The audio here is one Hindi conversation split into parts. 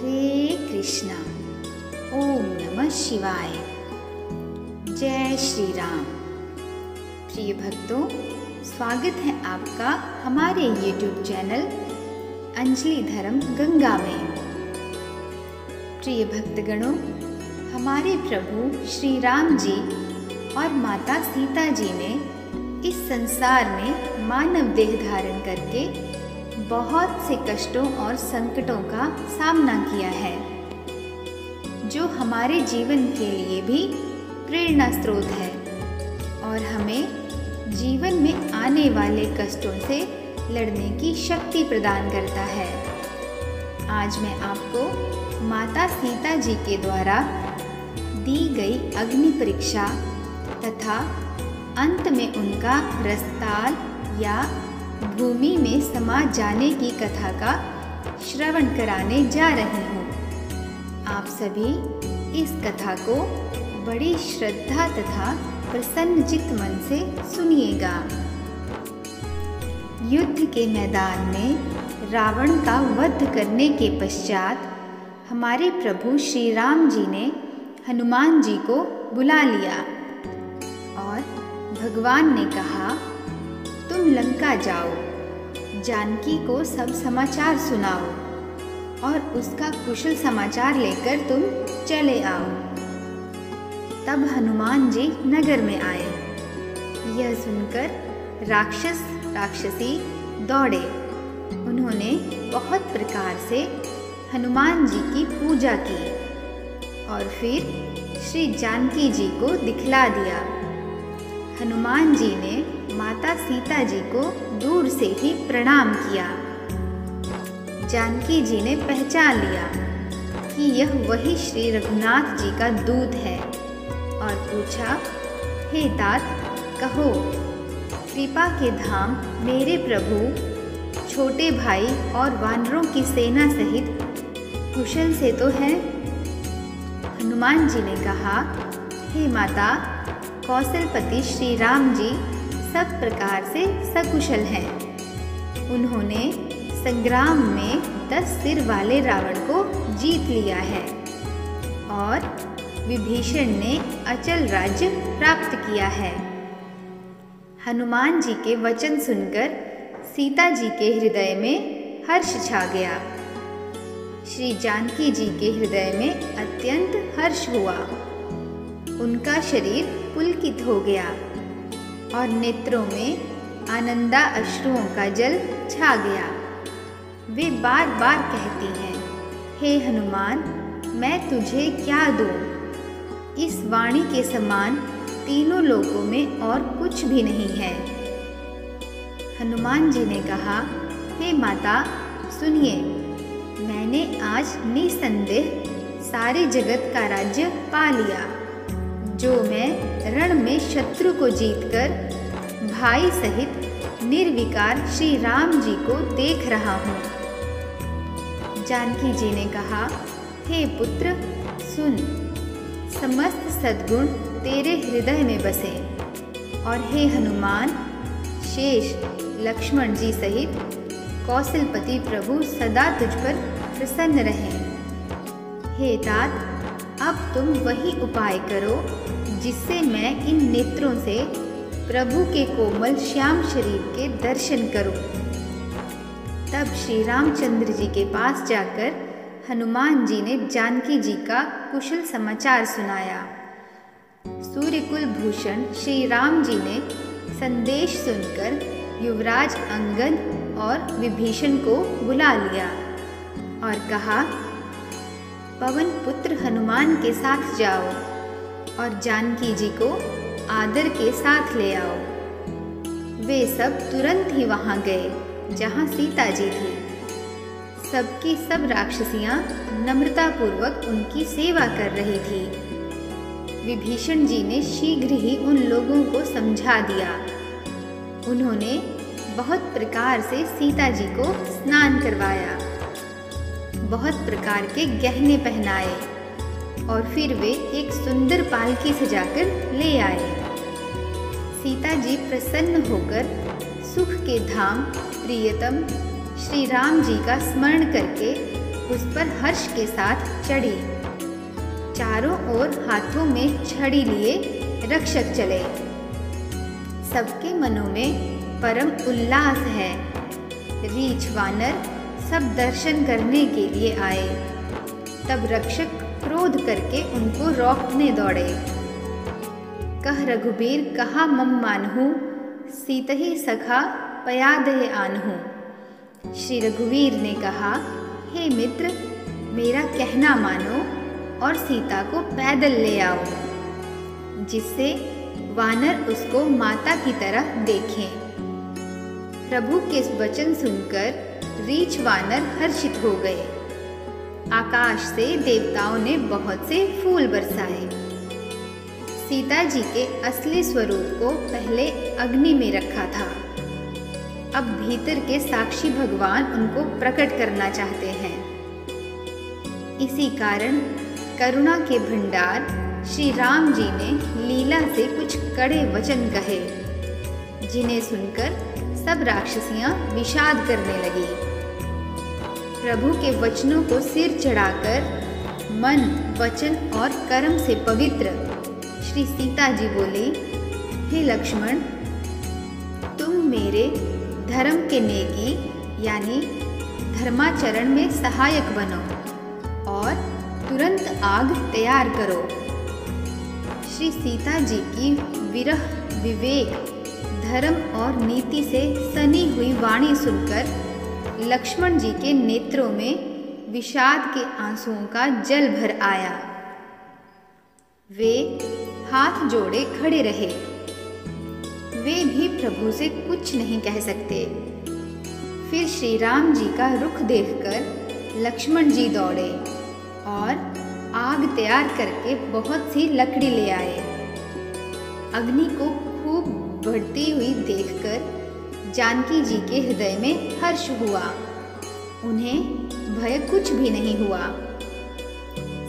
हरे कृष्णा। ओम नमः शिवाय। जय श्री राम। प्रिय भक्तों, स्वागत है आपका हमारे YouTube चैनल अंजलि धर्म गंगा में। प्रिय भक्तगणों, हमारे प्रभु श्री राम जी और माता सीता जी ने इस संसार में मानव देह धारण करके बहुत से कष्टों और संकटों का सामना किया है, जो हमारे जीवन के लिए भी प्रेरणा स्रोत है और हमें जीवन में आने वाले कष्टों से लड़ने की शक्ति प्रदान करता है। आज मैं आपको माता सीता जी के द्वारा दी गई अग्नि परीक्षा तथा अंत में उनका रसताल या भूमि में समा जाने की कथा का श्रवण कराने जा रही हूँ। आप सभी इस कथा को बड़ी श्रद्धा तथा प्रसन्नचित्त मन से सुनिएगा। युद्ध के मैदान में रावण का वध करने के पश्चात हमारे प्रभु श्री राम जी ने हनुमान जी को बुला लिया और भगवान ने कहा, तुम लंका जाओ, जानकी को सब समाचार सुनाओ और उसका कुशल समाचार लेकर तुम चले आओ। तब हनुमान जी नगर में आए। यह सुनकर राक्षसी दौड़े। उन्होंने बहुत प्रकार से हनुमान जी की पूजा की और फिर श्री जानकी जी को दिखला दिया। हनुमान जी ने माता सीता जी को दूर से ही प्रणाम किया। जानकी जी ने पहचान लिया कि यह वही श्री रघुनाथ जी का दूत है और पूछा, हे तात, कहो, कृपा के धाम मेरे प्रभु छोटे भाई और वानरों की सेना सहित कुशल से तो है? हनुमान जी ने कहा, हे माता, कौशलपति श्री राम जी सब प्रकार से सकुशल हैं। उन्होंने संग्राम में 10 सिर वाले रावण को जीत लिया है और विभीषण ने अचल राज्य प्राप्त किया है। हनुमान जी के वचन सुनकर सीता जी के हृदय में हर्ष छा गया। श्री जानकी जी के हृदय में अत्यंत हर्ष हुआ। उनका शरीर पुलकित हो गया और नेत्रों में आनंदा अश्रुओं का जल छा गया। वे बार बार कहती हैं, हे हनुमान, मैं तुझे क्या दूं? इस वाणी के समान तीनों लोकों में और कुछ भी नहीं है। हनुमान जी ने कहा, हे माता, सुनिए, मैंने आज निसंदेह सारे जगत का राज्य पा लिया, जो मैं रण में शत्रु को जीतकर भाई सहित निर्विकार श्री राम जी को देख रहा हूँ। जानकी जी ने कहा, हे पुत्र, सुन, समस्त सद्गुण तेरे हृदय में बसे और हे हनुमान, शेष लक्ष्मण जी सहित कौशलपति प्रभु सदा तुझ पर प्रसन्न रहें। हे तात, अब तुम वही उपाय करो जिससे मैं इन नेत्रों से प्रभु के कोमल श्याम शरीर के दर्शन करूं। तब श्री रामचंद्र जी के पास जाकर हनुमान जी ने जानकी जी का कुशल समाचार सुनाया। सूर्यकुल भूषण श्री राम जी ने संदेश सुनकर युवराज अंगद और विभीषण को बुला लिया और कहा, पवन पुत्र हनुमान के साथ जाओ और जानकी जी को आदर के साथ ले आओ। वे सब तुरंत ही वहां गए जहां सीता जी थी। सबकी सब राक्षसियां नम्रतापूर्वक उनकी सेवा कर रही थी। विभीषण जी ने शीघ्र ही उन लोगों को समझा दिया। उन्होंने बहुत प्रकार से सीता जी को स्नान करवाया, बहुत प्रकार के गहने पहनाए और फिर वे एक सुंदर पालकी सजाकर ले आए। सीता जी प्रसन्न होकर सुख के धाम प्रियतम श्री राम जी का स्मरण करके उस पर हर्ष के साथ चढ़ी। चारों ओर हाथों में छड़ी लिए रक्षक चले। सबके मनों में परम उल्लास है। रीछ वानर सब दर्शन करने के लिए आए। तब रक्षक क्रोध करके उनको रोकने दौड़े। कह रघुबीर कहा मम मानहु, सीतहि सखा पयादहि आनहु। श्री रघुवीर ने कहा, हे मित्र, मेरा कहना मानो और सीता को पैदल ले आओ, जिससे वानर उसको माता की तरह देखें। प्रभु के वचन सुनकर रीछ वानर हर्षित हो गए। आकाश से देवताओं ने बहुत से फूल बरसाए। सीता जी के असली स्वरूप को पहले अग्नि में रखा था। अब भीतर के साक्षी भगवान उनको प्रकट करना चाहते हैं। इसी कारण करुणा के भंडार श्री राम जी ने लीला से कुछ कड़े वचन कहे, जिन्हें सुनकर सब राक्षसियां विषाद करने लगी। प्रभु के वचनों को सिर चढ़ाकर मन, वचन और कर्म से पवित्र श्री सीता जी बोली, हे लक्ष्मण, तुम मेरे धर्म के नेकी यानी धर्माचरण में सहायक बनो और तुरंत आग तैयार करो। श्री सीता जी की विरह, विवेक, धर्म और नीति से सनी हुई वाणी सुनकर लक्ष्मण जी के नेत्रों में विषाद के आंसुओं का जल भर आया। वे हाथ जोड़े खड़े रहे। वे भी प्रभु से कुछ नहीं कह सकते। फिर श्री राम जी का रुख देखकर लक्ष्मण जी दौड़े और आग तैयार करके बहुत सी लकड़ी ले आए। अग्नि को खूब बढ़ती हुई देखकर जानकी जी के हृदय में हर्ष हुआ। उन्हें भय कुछ भी नहीं हुआ।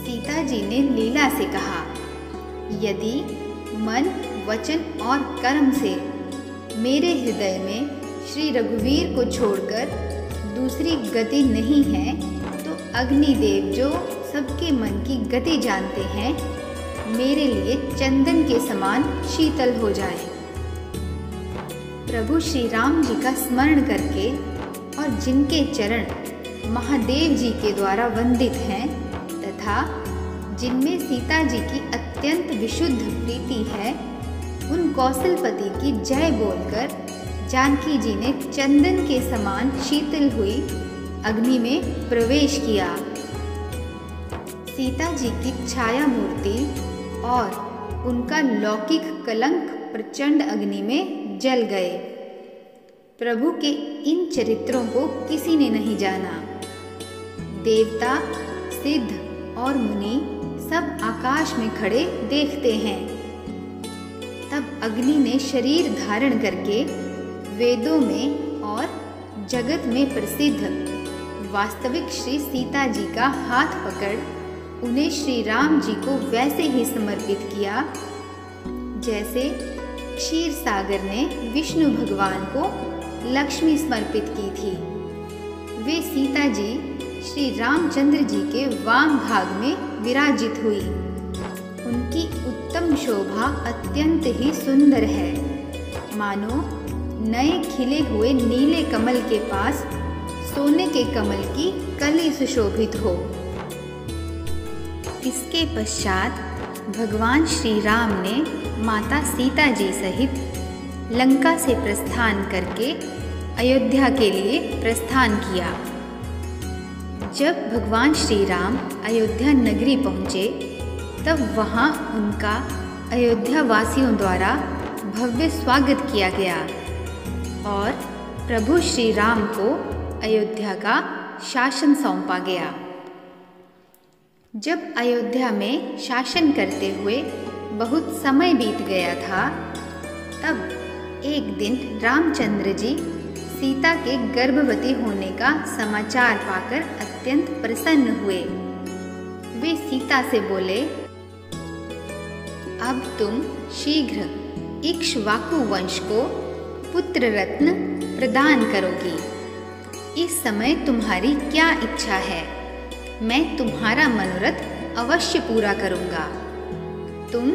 सीता जी ने लीला से कहा, यदि मन, वचन और कर्म से मेरे हृदय में श्री रघुवीर को छोड़कर दूसरी गति नहीं है, तो अग्निदेव जो सबके मन की गति जानते हैं, मेरे लिए चंदन के समान शीतल हो जाए। प्रभु श्री राम जी का स्मरण करके और जिनके चरण महादेव जी के द्वारा वंदित हैं तथा जिनमें सीता जी की अत्यंत विशुद्ध प्रीति है, उन कौशलपति की जय बोलकर जानकी जी ने चंदन के समान शीतल हुई अग्नि में प्रवेश किया। सीता जी की छाया मूर्ति और उनका लौकिक कलंक प्रचंड अग्नि में जल गए। प्रभु के इन चरित्रों को किसी ने नहीं जाना। देवता, सिद्ध और मुनि सब आकाश में खड़े देखते हैं। तब अग्नि ने शरीर धारण करके वेदों में और जगत में प्रसिद्ध वास्तविक श्री सीता जी का हाथ पकड़ उन्हें श्री राम जी को वैसे ही समर्पित किया जैसे क्षीर सागर ने विष्णु भगवान को लक्ष्मी समर्पित की थी। वे सीता जी श्री रामचंद्र जी के वाम भाग में विराजित हुई। उनकी उत्तम शोभा अत्यंत ही सुंदर है, मानो नए खिले हुए नीले कमल के पास सोने के कमल की कली सुशोभित हो। इसके पश्चात भगवान श्री राम ने माता सीता जी सहित लंका से प्रस्थान करके अयोध्या के लिए प्रस्थान किया। जब भगवान श्री राम अयोध्या नगरी पहुँचे, तब वहाँ उनका अयोध्या वासियों द्वारा भव्य स्वागत किया गया और प्रभु श्री राम को अयोध्या का शासन सौंपा गया। जब अयोध्या में शासन करते हुए बहुत समय बीत गया था, तब एक दिन रामचंद्र जी सीता के गर्भवती होने का समाचार पाकर अत्यंत प्रसन्न हुए। वे सीता से बोले, अब तुम शीघ्र इक्ष्वाकु वंश को पुत्र रत्न प्रदान करोगी। इस समय तुम्हारी क्या इच्छा है, मैं तुम्हारा मनोरथ अवश्य पूरा करूँगा। तुम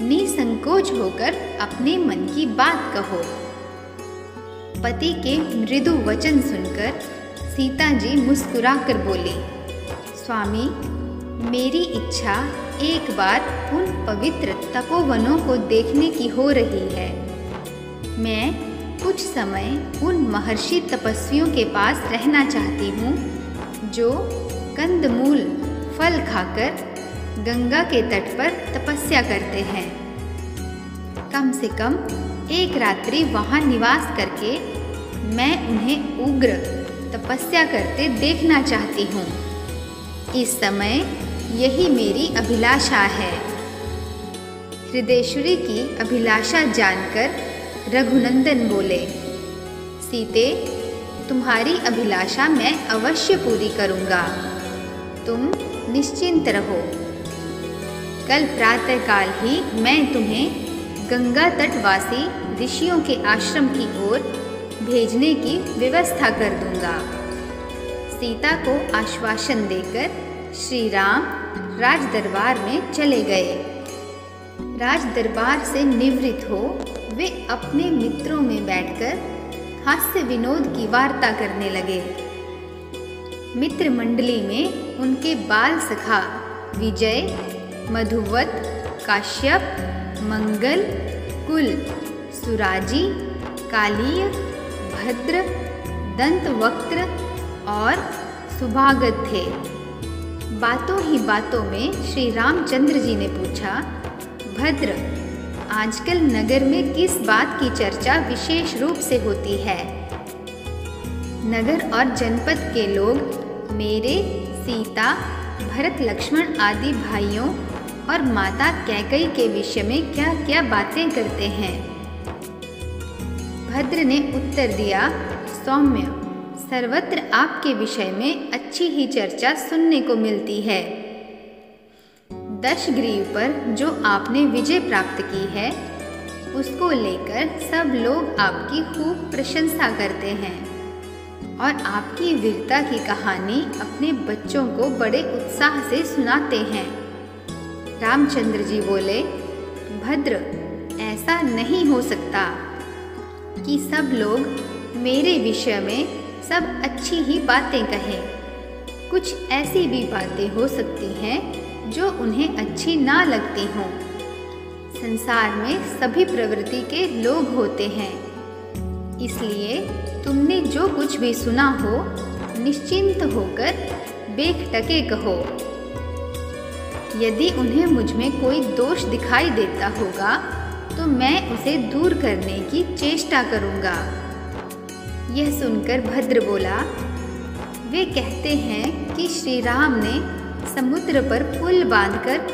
निसंकोच होकर अपने मन की बात कहो। पति के मृदु वचन सुनकर सीता जी मुस्कुराकर बोली, स्वामी, मेरी इच्छा एक बार उन पवित्र तपोवनों को देखने की हो रही है। मैं कुछ समय उन महर्षि तपस्वियों के पास रहना चाहती हूँ जो कंदमूल फल खाकर गंगा के तट पर तपस्या करते हैं। कम से कम एक रात्रि वहाँ निवास करके मैं उन्हें उग्र तपस्या करते देखना चाहती हूँ। इस समय यही मेरी अभिलाषा है। हृदयेश्वरी की अभिलाषा जानकर रघुनंदन बोले, सीते, तुम्हारी अभिलाषा मैं अवश्य पूरी करूँगा। तुम निश्चिंत रहो। कल प्रातःकाल ही मैं तुम्हें गंगा तटवासी ऋषियों के आश्रम की ओर भेजने की व्यवस्था कर दूंगा। सीता को आश्वासन देकर श्री राम राजदरबार में चले गए। राजदरबार से निवृत्त हो वे अपने मित्रों में बैठकर हास्य विनोद की वार्ता करने लगे। मित्र मंडली में उनके बाल सखा विजय, मधुवत, काश्यप, मंगल, कुल, सुराजी, कालीय, भद्र, दंतवक्त्र और सुभागत थे। बातों ही बातों में श्री रामचंद्र जी ने पूछा, भद्र, आजकल नगर में किस बात की चर्चा विशेष रूप से होती है? नगर और जनपद के लोग मेरे, सीता, भरत, लक्ष्मण आदि भाइयों और माता कैकेयी के विषय में क्या क्या बातें करते हैं? भद्र ने उत्तर दिया, सौम्य, सर्वत्र आपके विषय में अच्छी ही चर्चा सुनने को मिलती है। दशग्रीव पर जो आपने विजय प्राप्त की है, उसको लेकर सब लोग आपकी खूब प्रशंसा करते हैं और आपकी वीरता की कहानी अपने बच्चों को बड़े उत्साह से सुनाते हैं। रामचंद्र जी बोले, भद्र, ऐसा नहीं हो सकता कि सब लोग मेरे विषय में सब अच्छी ही बातें कहें। कुछ ऐसी भी बातें हो सकती हैं जो उन्हें अच्छी ना लगती हों। संसार में सभी प्रवृत्ति के लोग होते हैं, इसलिए तुमने जो कुछ भी सुना हो निश्चिंत होकर बेखटके कहो। यदि उन्हें मुझ में कोई दोष दिखाई देता होगा तो मैं उसे दूर करने की चेष्टा करूँगा। यह सुनकर भद्र बोला, वे कहते हैं कि श्री राम ने समुद्र पर पुल बांधकर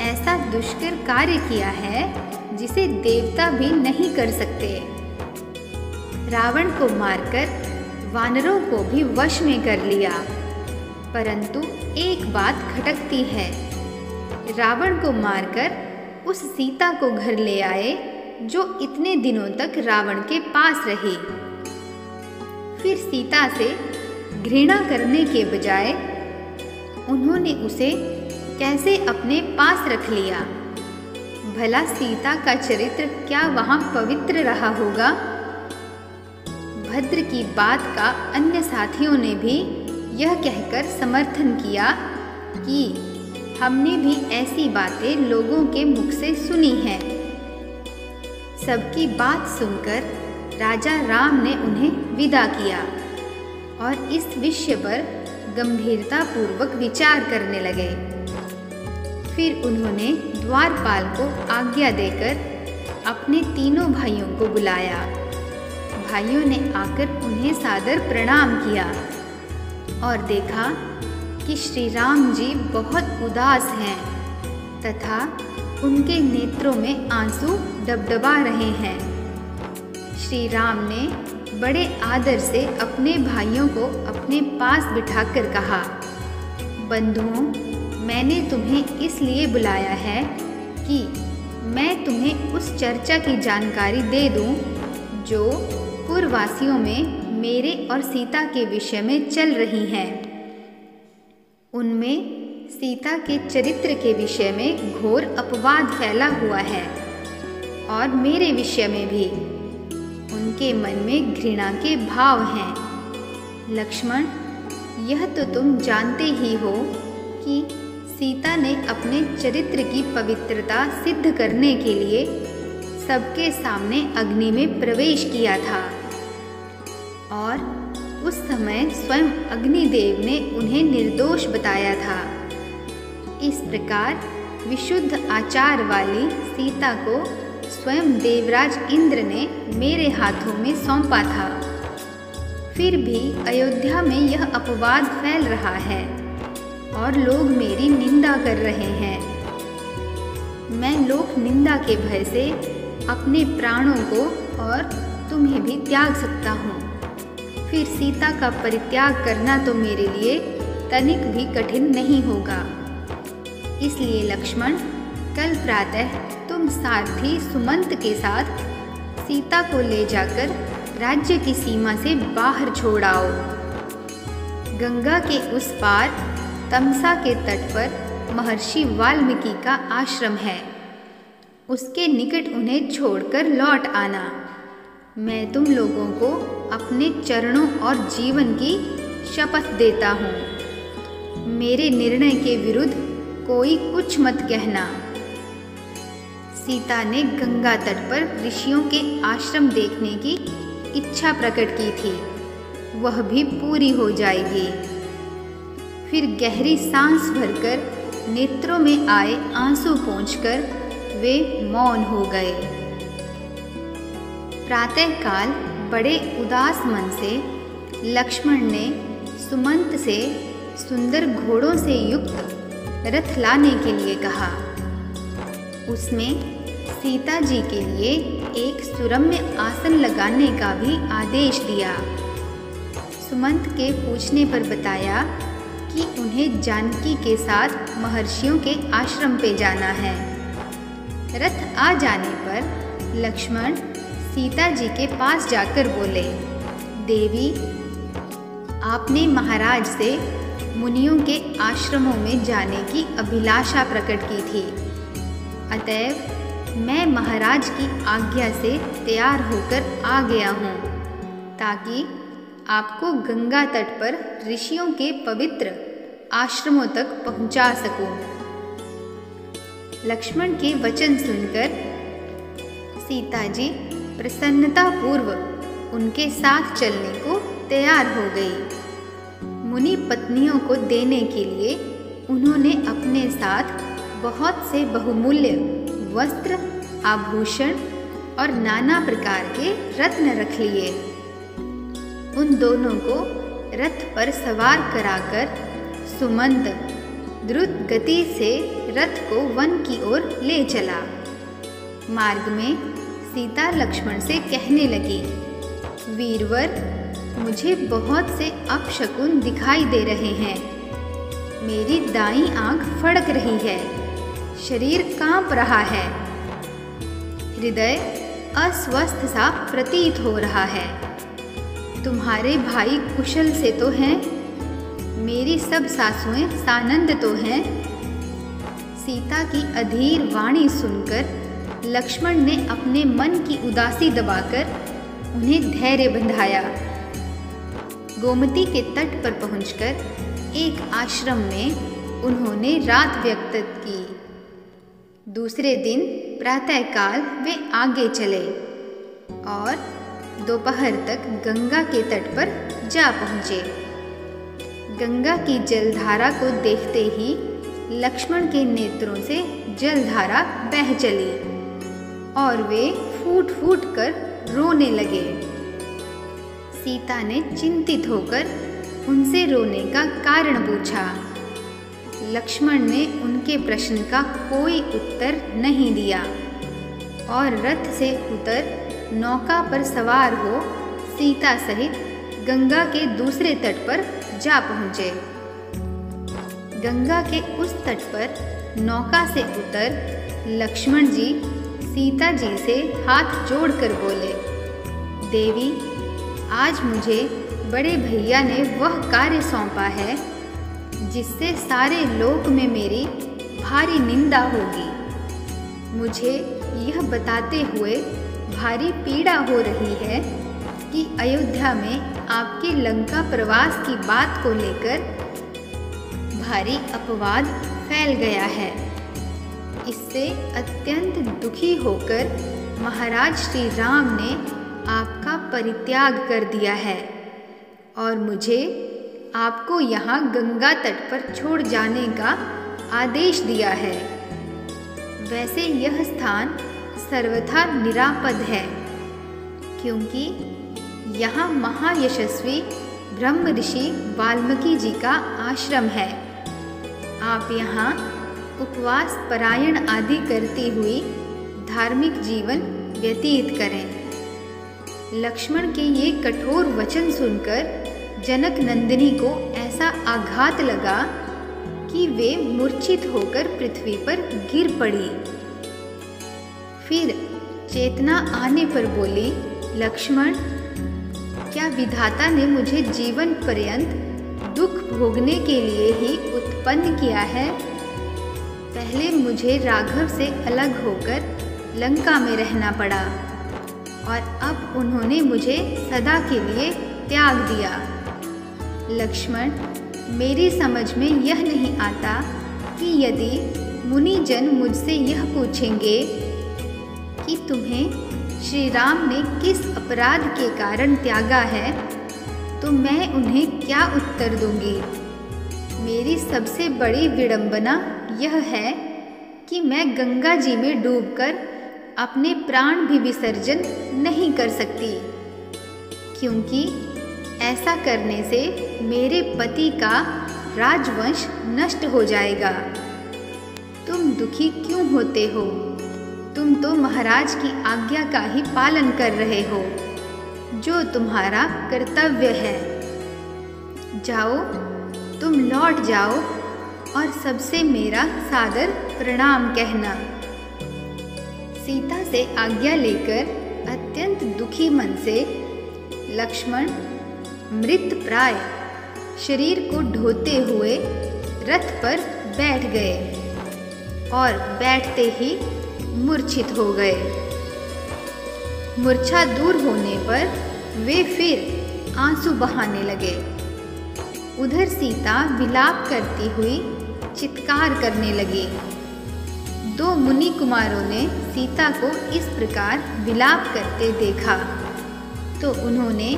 ऐसा दुष्कर कार्य किया है जिसे देवता भी नहीं कर सकते। रावण को मारकर वानरों को भी वश में कर लिया, परंतु एक बात खटकती है। रावण को मारकर उस सीता को घर ले आए जो इतने दिनों तक रावण के पास रही। फिर सीता से घृणा करने के बजाय उन्होंने उसे कैसे अपने पास रख लिया? भला सीता का चरित्र क्या वहाँ पवित्र रहा होगा? भद्र की बात का अन्य साथियों ने भी यह कहकर समर्थन किया कि हमने भी ऐसी बातें लोगों के मुख से सुनी हैं। सबकी बात सुनकर राजा राम ने उन्हें विदा किया और इस विषय पर गंभीरता पूर्वक विचार करने लगे। फिर उन्होंने द्वारपाल को आज्ञा देकर अपने तीनों भाइयों को बुलाया। भाइयों ने आकर उन्हें सादर प्रणाम किया और देखा कि श्री राम जी बहुत उदास हैं तथा उनके नेत्रों में आंसू डबडबा रहे हैं। श्री राम ने बड़े आदर से अपने भाइयों को अपने पास बिठाकर कहा, बंधुओं, मैंने तुम्हें इसलिए बुलाया है कि मैं तुम्हें उस चर्चा की जानकारी दे दूं जो पूर्ववासियों में मेरे और सीता के विषय में चल रही है। उनमें सीता के चरित्र के विषय में घोर अपवाद फैला हुआ है और मेरे विषय में भी उनके मन में घृणा के भाव हैं। लक्ष्मण, यह तो तुम जानते ही हो कि सीता ने अपने चरित्र की पवित्रता सिद्ध करने के लिए सबके सामने अग्नि में प्रवेश किया था और उस समय स्वयं अग्निदेव ने उन्हें निर्दोष बताया था। इस प्रकार विशुद्ध आचार वाली सीता को स्वयं देवराज इंद्र ने मेरे हाथों में सौंपा था। फिर भी अयोध्या में यह अपवाद फैल रहा है और लोग मेरी निंदा कर रहे हैं। मैं लोक निंदा के भय से अपने प्राणों को और तुम्हें भी त्याग सकता हूँ। फिर सीता का परित्याग करना तो मेरे लिए तनिक भी कठिन नहीं होगा। इसलिए लक्ष्मण, कल प्रातः तुम सारथी सुमंत के साथ सीता को ले जाकर राज्य की सीमा से बाहर छोड़ आओ। गंगा के उस पार तमसा के तट पर महर्षि वाल्मीकि का आश्रम है। उसके निकट उन्हें छोड़कर लौट आना। मैं तुम लोगों को अपने चरणों और जीवन की शपथ देता हूँ। मेरे निर्णय के विरुद्ध कोई कुछ मत कहना। सीता ने गंगा तट पर ऋषियों के आश्रम देखने की इच्छा प्रकट की थी, वह भी पूरी हो जाएगी। फिर गहरी सांस भरकर नेत्रों में आए आंसू पोंछकर वे मौन हो गए। प्रातःकाल बड़े उदास मन से लक्ष्मण ने सुमंत से सुंदर घोड़ों से युक्त रथ लाने के लिए कहा। उसमें सीता जी के लिए एक सुरम्य आसन लगाने का भी आदेश दिया। सुमंत के पूछने पर बताया कि उन्हें जानकी के साथ महर्षियों के आश्रम पे जाना है। रथ आ जाने पर लक्ष्मण सीता जी के पास जाकर बोले, देवी, आपने महाराज से मुनियों के आश्रमों में जाने की अभिलाषा प्रकट की थी, अतएव मैं महाराज की आज्ञा से तैयार होकर आ गया हूँ ताकि आपको गंगा तट पर ऋषियों के पवित्र आश्रमों तक पहुँचा सकूँ। लक्ष्मण के वचन सुनकर सीता जी प्रसन्नतापूर्वक उनके साथ चलने को तैयार हो गई। मुनि पत्नियों को देने के लिए उन्होंने अपने साथ बहुत से बहुमूल्य वस्त्र, आभूषण और नाना प्रकार के रत्न रख लिए। उन दोनों को रथ पर सवार कराकर सुमंत द्रुत गति से रथ को वन की ओर ले चला। मार्ग में सीता लक्ष्मण से कहने लगी, वीरवर, मुझे बहुत से अपशकुन दिखाई दे रहे हैं। मेरी दाईं आंख फड़क रही है, शरीर कांप रहा है, हृदय अस्वस्थ सा प्रतीत हो रहा है। तुम्हारे भाई कुशल से तो हैं, मेरी सब सासुएं सानंद तो हैं। सीता की अधीर वाणी सुनकर लक्ष्मण ने अपने मन की उदासी दबाकर उन्हें धैर्य बंधाया। गोमती के तट पर पहुंचकर एक आश्रम में उन्होंने रात व्यतीत की। दूसरे दिन प्रातःकाल वे आगे चले और दोपहर तक गंगा के तट पर जा पहुँचे। गंगा की जलधारा को देखते ही लक्ष्मण के नेत्रों से जलधारा बह चली और वे फूट फूट कर रोने लगे। सीता ने चिंतित होकर उनसे रोने का कारण पूछा। लक्ष्मण ने उनके प्रश्न का कोई उत्तर नहीं दिया और रथ से उतर नौका पर सवार हो सीता सहित गंगा के दूसरे तट पर जा पहुँचे। गंगा के उस तट पर नौका से उतर लक्ष्मण जी सीता जी से हाथ जोड़कर बोले, देवी, आज मुझे बड़े भैया ने वह कार्य सौंपा है जिससे सारे लोक में मेरी भारी निंदा होगी। मुझे यह बताते हुए भारी पीड़ा हो रही है कि अयोध्या में आपके लंका प्रवास की बात को लेकर भारी अपवाद फैल गया है। इससे अत्यंत दुखी होकर महाराज श्री राम ने आपका परित्याग कर दिया है और मुझे आपको यहाँ गंगा तट पर छोड़ जाने का आदेश दिया है। वैसे यह स्थान सर्वथा निरापद है, क्योंकि यहाँ महायशस्वी ब्रह्म ऋषि वाल्मीकि जी का आश्रम है। आप यहाँ उपवास परायण आदि करती हुई धार्मिक जीवन व्यतीत करें। लक्ष्मण के ये कठोर वचन सुनकर जनक नंदिनी को ऐसा आघात लगा कि वे मूर्छित होकर पृथ्वी पर गिर पड़ी। फिर चेतना आने पर बोली, लक्ष्मण, क्या विधाता ने मुझे जीवन पर्यंत दुख भोगने के लिए ही उत्पन्न किया है? पहले मुझे राघव से अलग होकर लंका में रहना पड़ा और अब उन्होंने मुझे सदा के लिए त्याग दिया। लक्ष्मण, मेरी समझ में यह नहीं आता कि यदि मुनिजन मुझसे यह पूछेंगे कि तुम्हें श्री राम ने किस अपराध के कारण त्यागा है, तो मैं उन्हें क्या उत्तर दूंगी? मेरी सबसे बड़ी विडंबना यह है कि मैं गंगा जी में डूबकर अपने प्राण भी विसर्जन नहीं कर सकती, क्योंकि ऐसा करने से मेरे पति का राजवंश नष्ट हो जाएगा। तुम दुखी क्यों होते हो? तुम तो महाराज की आज्ञा का ही पालन कर रहे हो, जो तुम्हारा कर्तव्य है। जाओ, तुम लौट जाओ और सबसे मेरा सादर प्रणाम कहना। सीता से आज्ञा लेकर अत्यंत दुखी मन से लक्ष्मण मृत प्राय शरीर को ढोते हुए रथ पर बैठ गए और बैठते ही मूर्छित हो गए। मूर्छा दूर होने पर वे फिर आंसू बहाने लगे। उधर सीता विलाप करती हुई चित्कार करने लगी। दो मुनि कुमारों ने सीता को इस प्रकार विलाप करते देखा तो उन्होंने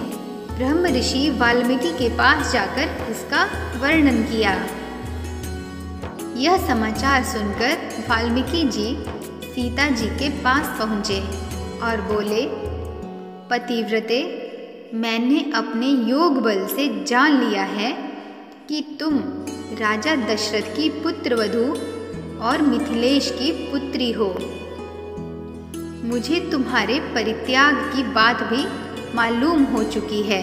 ब्रह्म ऋषि वाल्मीकि के पास जाकर इसका वर्णन किया। यह समाचार सुनकर वाल्मीकि जी सीता जी के पास पहुँचे और बोले, पतिव्रते, मैंने अपने योग बल से जान लिया है कि तुम राजा दशरथ की पुत्रवधू और मिथिलेश की पुत्री हो। मुझे तुम्हारे परित्याग की बात भी मालूम हो चुकी है,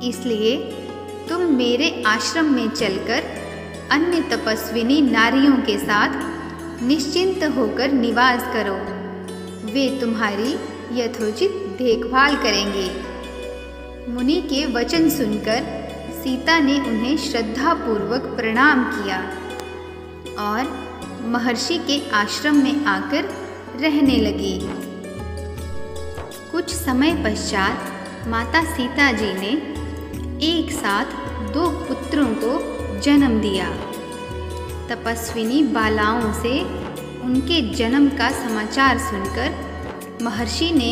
इसलिए तुम मेरे आश्रम में चलकर अन्य तपस्विनी नारियों के साथ निश्चिंत होकर निवास करो। वे तुम्हारी यथोचित देखभाल करेंगे। मुनि के वचन सुनकर सीता ने उन्हें श्रद्धापूर्वक प्रणाम किया और महर्षि के आश्रम में आकर रहने लगी। कुछ समय पश्चात माता सीता जी ने एक साथ 2 पुत्रों को जन्म दिया। तपस्विनी बालाओं से उनके जन्म का समाचार सुनकर महर्षि ने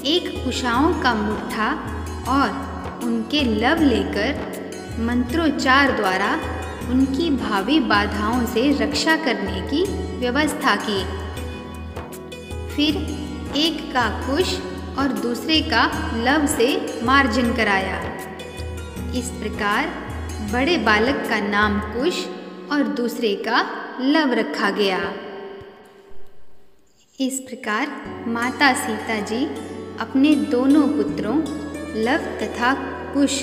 एक कुशाओं का मुट्ठा और उनके लव लेकर मंत्रोच्चार द्वारा उनकी भावी बाधाओं से रक्षा करने की व्यवस्था की। फिर एक का कुश और दूसरे का लव से मार्जन कराया। इस प्रकार बड़े बालक का नाम कुश और दूसरे का लव रखा गया। इस प्रकार माता सीता जी अपने दोनों पुत्रों लव तथा कुश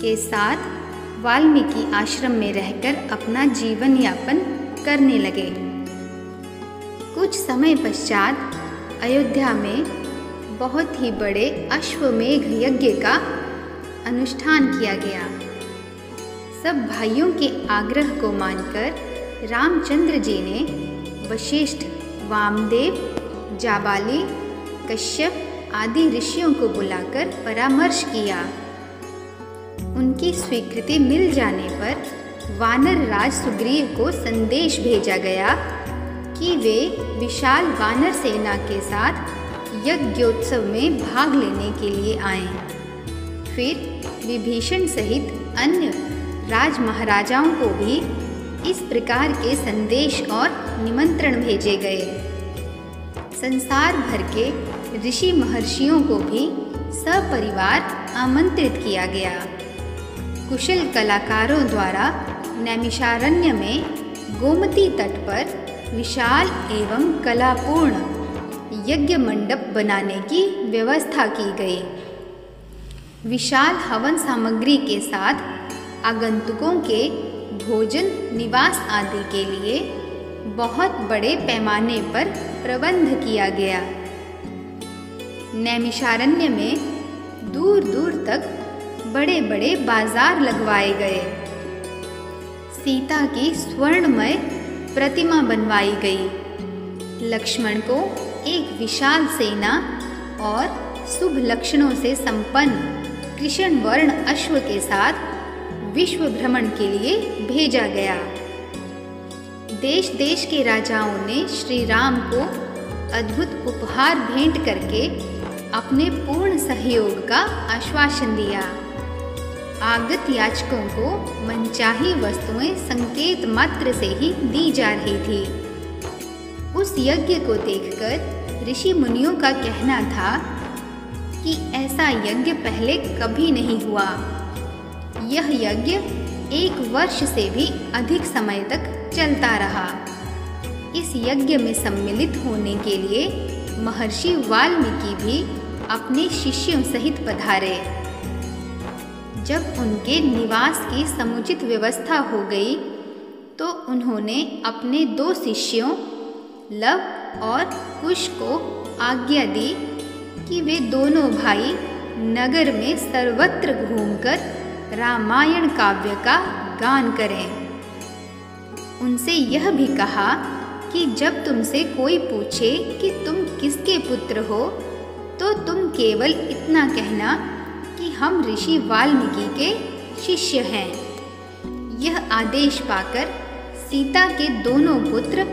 के साथ वाल्मीकि आश्रम में रहकर अपना जीवन यापन करने लगे। कुछ समय पश्चात अयोध्या में बहुत ही बड़े अश्वमेघ यज्ञ का अनुष्ठान किया गया। सब भाइयों के आग्रह को मानकर रामचंद्र जी ने वशिष्ठ, वामदेव, जाबाली, कश्यप आदि ऋषियों को बुलाकर परामर्श किया। उनकी स्वीकृति मिल जाने पर वानर राज सुग्रीव को संदेश भेजा गया कि वे विशाल वानर सेना के साथ यज्ञोत्सव में भाग लेने के लिए आएं। फिर विभीषण सहित अन्य राज महाराजाओं को भी इस प्रकार के संदेश और निमंत्रण भेजे गए। संसार भर के ऋषि महर्षियों को भी सपरिवार आमंत्रित किया गया। कुशल कलाकारों द्वारा नैमिषारण्य में गोमती तट पर विशाल एवं कलापूर्ण यज्ञ मंडप बनाने की व्यवस्था की गई। विशाल हवन सामग्री के साथ आगंतुकों के भोजन, निवास आदि के लिए बहुत बड़े पैमाने पर प्रबंध किया गया। नैमिषारण्य में दूर दूर तक बड़े बड़े बाजार लगवाए गए। सीता की स्वर्णमय प्रतिमा बनवाई गई। लक्ष्मण को एक विशाल सेना और शुभ लक्षणों से संपन्न कृष्ण वर्ण अश्व के साथ विश्व भ्रमण के लिए भेजा गया। देश देश के राजाओं ने श्री राम को अद्भुत उपहार भेंट करके अपने पूर्ण सहयोग का आश्वासन दिया। आगत याचकों को मनचाही वस्तुएं संकेत मात्र से ही दी जा रही थी। उस यज्ञ को देखकर ऋषि मुनियों का कहना था कि ऐसा यज्ञ पहले कभी नहीं हुआ। यह यज्ञ 1 वर्ष से भी अधिक समय तक चलता रहा। इस यज्ञ में सम्मिलित होने के लिए महर्षि वाल्मीकि भी अपने शिष्यों सहित पधारे। जब उनके निवास की समुचित व्यवस्था हो गई तो उन्होंने अपने 2 शिष्यों लव और कुश को आज्ञा दी कि वे दोनों भाई नगर में सर्वत्र घूमकर रामायण काव्य का गान करें। उनसे यह भी कहा कि जब तुमसे कोई पूछे कि तुम किसके पुत्र हो तो तुम केवल इतना कहना कि हम ऋषि वाल्मीकि के शिष्य हैं। यह आदेश पाकर सीता के दोनों पुत्र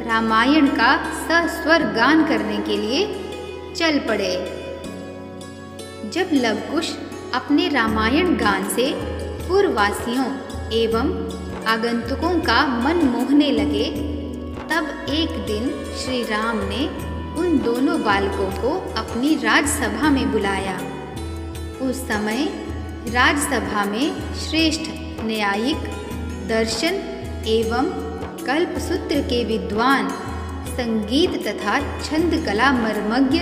रामायण का सस्वर गान करने के लिए चल पड़े। जब लवकुश अपने रामायण गान से पूर्ववासियों एवं आगंतुकों का मन मोहने लगे, तब एक दिन श्री राम ने उन दोनों बालकों को अपनी राजसभा में बुलाया। उस समय राजसभा में श्रेष्ठ न्यायिक, दर्शन एवं कल्पसूत्र के विद्वान, संगीत तथा छंद कला मर्मज्ञ,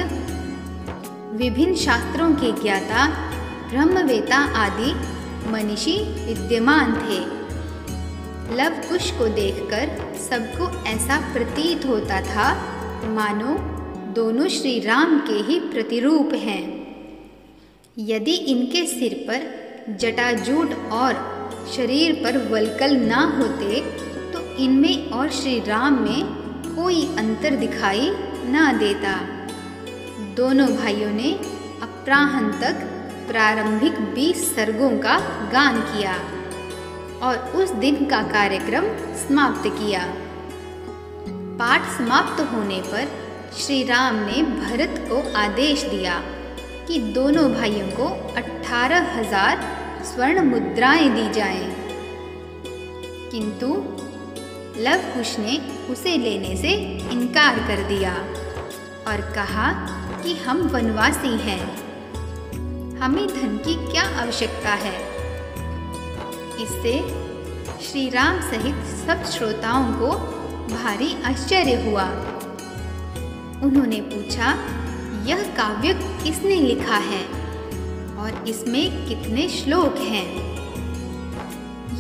विभिन्न शास्त्रों के ज्ञाता, ब्रह्मवेता आदि मनीषी विद्यमान थे। लवकुश को देखकर सबको ऐसा प्रतीत होता था मानो दोनों श्री राम के ही प्रतिरूप हैं। यदि इनके सिर पर जटाजूट और शरीर पर वल्कल ना होते तो इनमें और श्री राम में कोई अंतर दिखाई ना देता। दोनों भाइयों ने अपराह्न तक प्रारंभिक 20 सर्गों का गान किया और उस दिन का कार्यक्रम समाप्त किया। पाठ समाप्त होने पर श्री राम ने भरत को आदेश दिया कि दोनों भाइयों को 18,000 स्वर्ण मुद्राएं दी जाएं। किंतु लवकुश ने उसे लेने से इनकार कर दिया और कहा कि हम वनवासी हैं, हमें धन की क्या आवश्यकता है। इससे श्री राम सहित सब श्रोताओं को भारी आश्चर्य हुआ। उन्होंने पूछा, यह काव्य किसने लिखा है और इसमें कितने श्लोक हैं?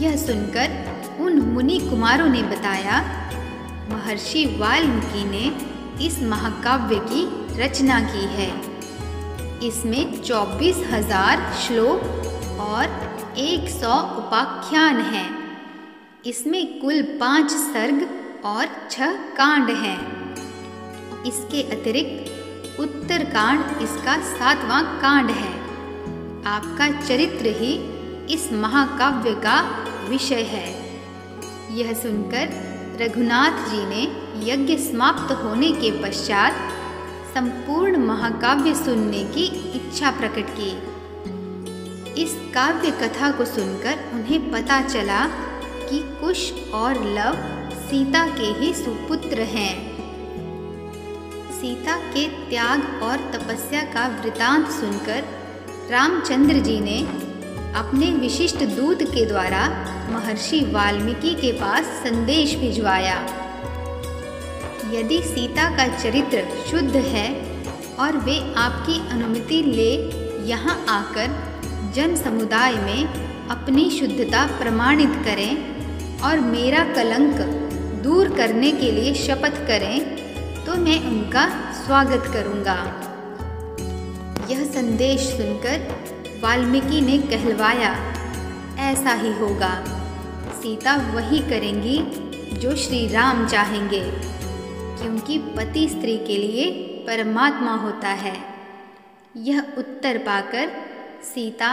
यह सुनकर उन मुनि कुमारों ने बताया, महर्षि वाल्मीकि ने इस महाकाव्य की रचना की है। इसमें 24,000 श्लोक और 100 उपाख्यान हैं। इसमें कुल 5 सर्ग और 6 कांड हैं। इसके अतिरिक्त उत्तरकांड इसका 7वां कांड है। आपका चरित्र ही इस महाकाव्य का विषय है। यह सुनकर रघुनाथ जी ने यज्ञ समाप्त होने के पश्चात संपूर्ण महाकाव्य सुनने की इच्छा प्रकट की। इस काव्य कथा को सुनकर उन्हें पता चला कि कुश और लव सीता के ही सुपुत्र हैं। सीता के त्याग और तपस्या का वृतांत सुनकर रामचंद्र जी ने अपने विशिष्ट दूत के द्वारा महर्षि वाल्मीकि के पास संदेश भिजवाया। यदि सीता का चरित्र शुद्ध है और वे आपकी अनुमति ले यहाँ आकर जन समुदाय में अपनी शुद्धता प्रमाणित करें और मेरा कलंक दूर करने के लिए शपथ करें तो मैं उनका स्वागत करूँगा। यह संदेश सुनकर वाल्मीकि ने कहलवाया, ऐसा ही होगा। सीता वही करेंगी जो श्री राम चाहेंगे, क्योंकि पति स्त्री के लिए परमात्मा होता है। यह उत्तर पाकर सीता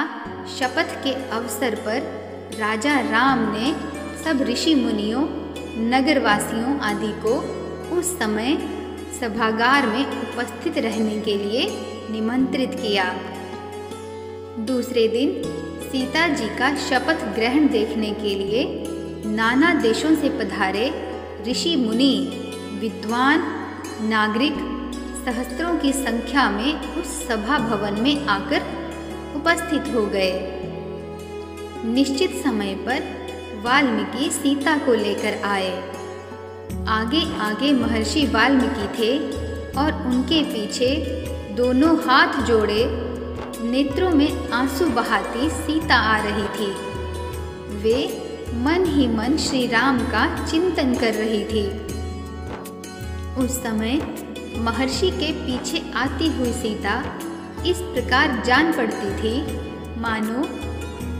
शपथ के अवसर पर राजा राम ने सब ऋषि मुनियों, नगरवासियों आदि को उस समय सभागार में उपस्थित रहने के लिए निमंत्रित किया। दूसरे दिन सीता जी का शपथ ग्रहण देखने के लिए नाना देशों से पधारे ऋषि मुनि, विद्वान नागरिक सहस्त्रों की संख्या में उस सभा भवन में आकर उपस्थित हो गए। निश्चित समय पर वाल्मीकि सीता को लेकर आए। आगे आगे महर्षि वाल्मीकि थे और उनके पीछे दोनों हाथ जोड़े नेत्रों में आंसू बहाती सीता आ रही थी। वे मन ही मन श्री राम का चिंतन कर रही थी। उस समय महर्षि के पीछे आती हुई सीता इस प्रकार जान पड़ती थी मानो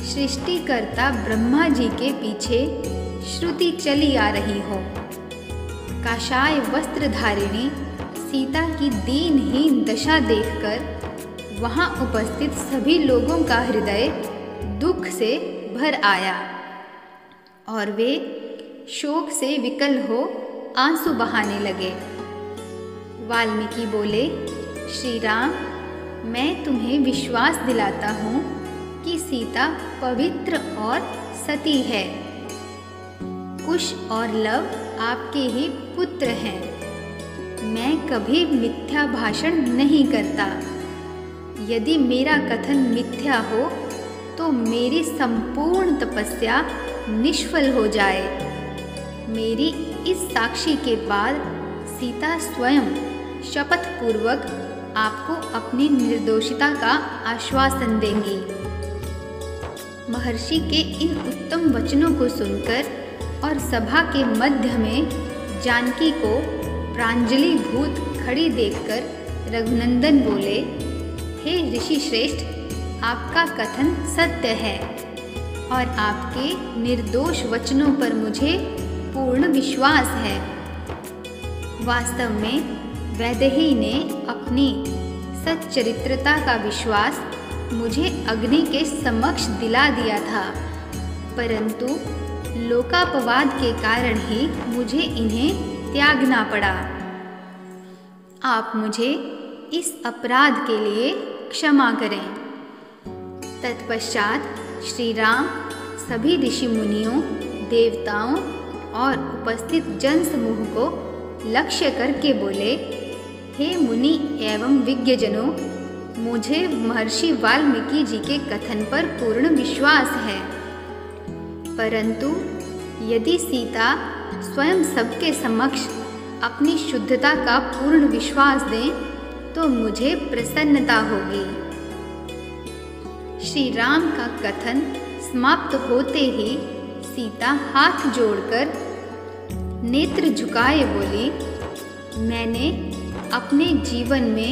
सृष्टिकर्ता ब्रह्मा जी के पीछे श्रुति चली आ रही हो। काषाय वस्त्र धारिणी सीता की दीनहीन दशा देखकर वहां उपस्थित सभी लोगों का हृदय दुख से भर आया और वे शोक से विकल हो आंसू बहाने लगे। वाल्मीकि बोले, श्री राम, मैं तुम्हें विश्वास दिलाता हूँ कि सीता पवित्र और सती है। कुश और लव आपके ही पुत्र हैं। मैं कभी मिथ्या भाषण नहीं करता। यदि मेरा कथन मिथ्या हो तो मेरी संपूर्ण तपस्या निष्फल हो जाए। मेरी इस साक्षी के बाद सीता स्वयं शपथ पूर्वक आपको अपनी निर्दोषिता का आश्वासन देंगी। महर्षि के इन उत्तम वचनों को सुनकर और सभा के मध्य में जानकी को प्रांजलिभूत खड़ी देखकर रघुनंदन बोले, हे ऋषि श्रेष्ठ, आपका कथन सत्य है और आपके निर्दोष वचनों पर मुझे पूर्ण विश्वास है। वास्तव में वैदेही ने अपनी सच्चरित्रता का विश्वास मुझे अग्नि के समक्ष दिला दिया था, परंतु लोकापवाद के कारण ही मुझे इन्हें त्यागना पड़ा। आप मुझे इस अपराध के लिए क्षमा करें। तत्पश्चात श्री राम सभी ऋषि मुनियों, देवताओं और उपस्थित जन समूह को लक्ष्य करके बोले, हे मुनि एवं विज्ञजनों, मुझे महर्षि वाल्मीकि जी के कथन पर पूर्ण विश्वास है, परंतु यदि सीता स्वयं सबके समक्ष अपनी शुद्धता का पूर्ण विश्वास दें तो मुझे प्रसन्नता होगी। श्री राम का कथन समाप्त होते ही सीता हाथ जोड़कर नेत्र झुकाए बोली, मैंने अपने जीवन में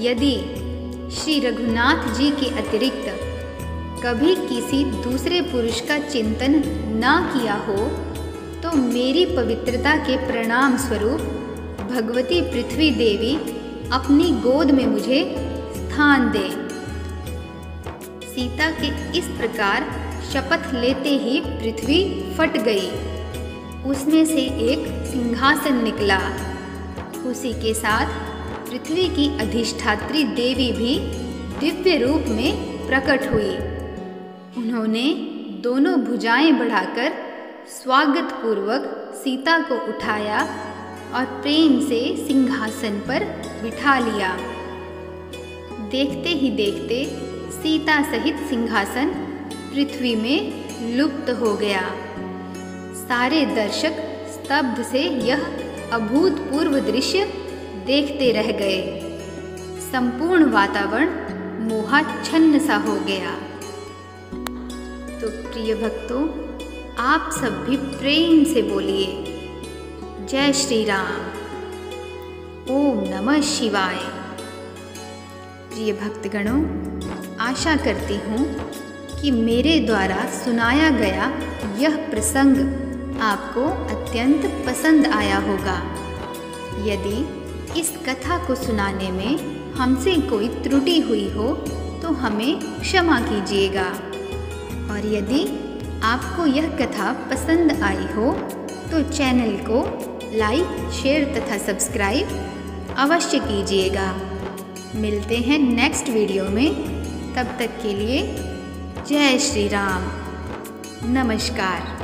यदि श्री रघुनाथ जी के अतिरिक्त कभी किसी दूसरे पुरुष का चिंतन ना किया हो तो मेरी पवित्रता के प्रणाम स्वरूप भगवती पृथ्वी देवी अपनी गोद में मुझे स्थान दे। सीता के इस प्रकार शपथ लेते ही पृथ्वी फट गई। उसमें से एक सिंहासन निकला। उसी के साथ पृथ्वी की अधिष्ठात्री देवी भी दिव्य रूप में प्रकट हुई। उन्होंने दोनों भुजाएं बढ़ाकर स्वागत पूर्वक सीता को उठाया और प्रेम से सिंहासन पर बिठा लिया। देखते ही देखते सीता सहित सिंहासन पृथ्वी में लुप्त हो गया। सारे दर्शक स्तब्ध से यह अभूतपूर्व दृश्य देखते रह गए। संपूर्ण वातावरण मोहाच्छन्न सा हो गया। तो प्रिय भक्तों, आप सब भी प्रेम से बोलिए जय श्री राम, ओम नमः शिवाय। प्रिय भक्तगणों, आशा करती हूँ कि मेरे द्वारा सुनाया गया यह प्रसंग आपको अत्यंत पसंद आया होगा। यदि इस कथा को सुनाने में हमसे कोई त्रुटि हुई हो तो हमें क्षमा कीजिएगा। और यदि आपको यह कथा पसंद आई हो तो चैनल को लाइक, शेयर तथा सब्सक्राइब अवश्य कीजिएगा। मिलते हैं नेक्स्ट वीडियो में। तब तक के लिए जय श्री राम, नमस्कार।